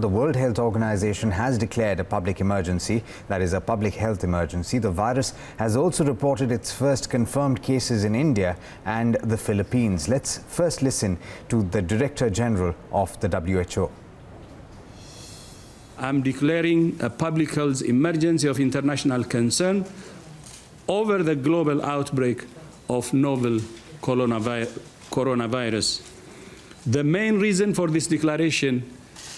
The World Health Organization has declared a public emergency, that is a public health emergency. The virus has also reported its first confirmed cases in India and the Philippines. Let's first listen to the Director General of the WHO. I'm declaring a public health emergency of international concern over the global outbreak of novel coronavirus. The main reason for this declaration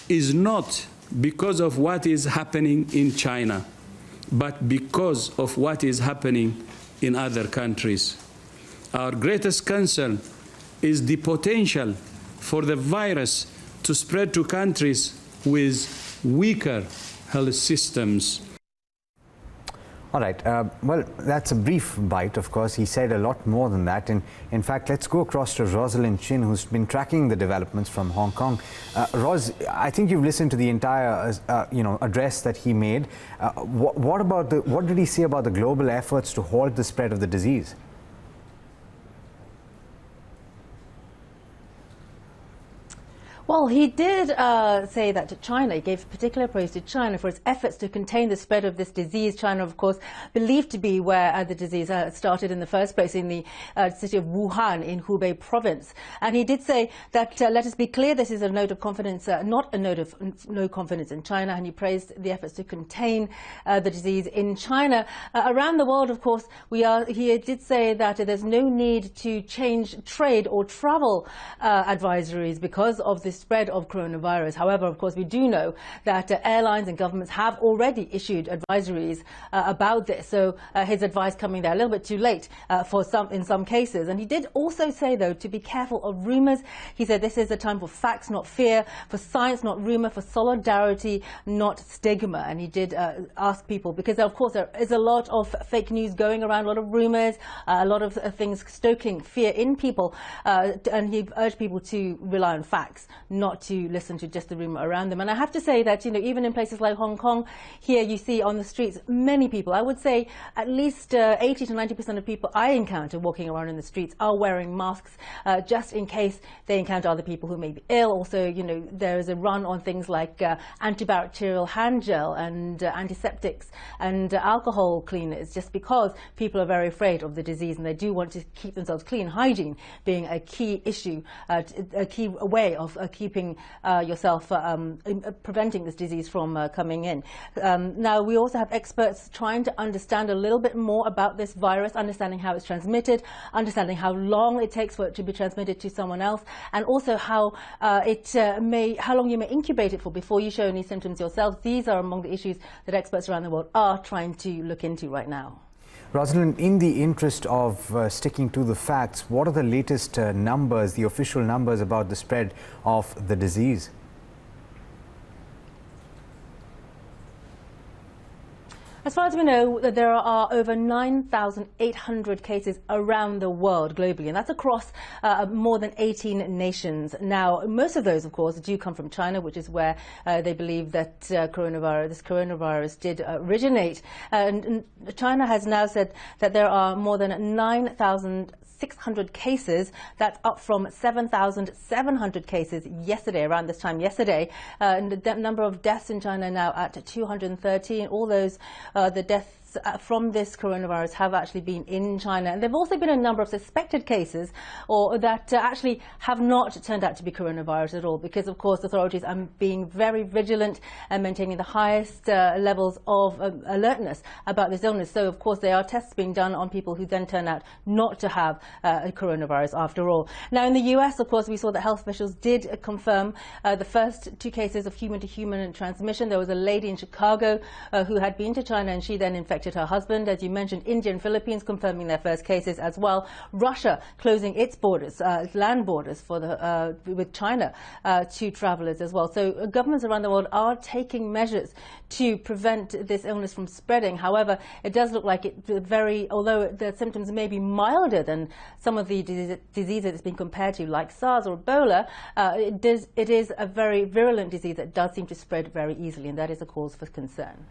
is not because of what is happening in China, but because of what is happening in other countries. Our greatest concern is the potential for the virus to spread to countries with weaker health systems. All right. Well, that's a brief bite, of course. He said a lot more than that. And in fact, let's go across to Rosalind Chin, who's been tracking the developments from Hong Kong. Ros, I think you've listened to the entire, address that he made. What did he say about the global efforts to halt the spread of the disease? Well, he did say that to China. He gave particular praise to China for its efforts to contain the spread of this disease. China, of course, believed to be where the disease started in the first place, in the city of Wuhan in Hubei province. And he did say that, let us be clear, this is a note of confidence, not a note of no confidence in China. And he praised the efforts to contain the disease in China. Around the world, of course, he did say that there's no need to change trade or travel advisories because of this spread of coronavirus. However, of course, we do know that airlines and governments have already issued advisories about this. So his advice coming there a little bit too late in some cases. And he did also say, though, to be careful of rumors. He said this is a time for facts, not fear, for science, not rumor, for solidarity, not stigma. And he did ask people, because of course there is a lot of fake news going around, a lot of rumors, a lot of things stoking fear in people. And he urged people to rely on facts, not to listen to just the rumor around them. And I have to say that, even in places like Hong Kong, here you see on the streets many people, I would say at least 80 to 90% of people I encounter walking around in the streets are wearing masks just in case they encounter other people who may be ill. Also, there is a run on things like antibacterial hand gel and antiseptics and alcohol cleaners, just because people are very afraid of the disease and they do want to keep themselves clean. Hygiene being a key issue, a key way of keeping yourself, preventing this disease from coming in. Now, we also have experts trying to understand a little bit more about this virus, understanding how it's transmitted, understanding how long it takes for it to be transmitted to someone else, and also how how long you may incubate it for before you show any symptoms yourself. These are among the issues that experts around the world are trying to look into right now. Rosalind, in the interest of sticking to the facts, what are the latest numbers, the official numbers about the spread of the disease? As far as we know, there are over 9,800 cases around the world globally, and that's across more than 18 nations. Now, most of those, of course, do come from China, which is where they believe that this coronavirus did originate. And China has now said that there are more than 9,600 cases. That's up from 7,700 cases yesterday, around this time yesterday. And the number of deaths in China now at 213. All those, the deaths from this coronavirus have actually been in China. And there have also been a number of suspected cases or that actually have not turned out to be coronavirus at all, because, of course, authorities are being very vigilant and maintaining the highest levels of alertness about this illness. So, of course, there are tests being done on people who then turn out not to have coronavirus after all. Now, in the US, of course, we saw that health officials did confirm the first 2 cases of human-to-human transmission. There was a lady in Chicago who had been to China, and she then infected her husband. As you mentioned, India and Philippines confirming their first cases as well. Russia closing its borders, land borders for with China to travelers as well. So governments around the world are taking measures to prevent this illness from spreading. However, it does look like although the symptoms may be milder than some of the diseases it's been compared to, like SARS or Ebola, it is a very virulent disease that does seem to spread very easily, and that is a cause for concern.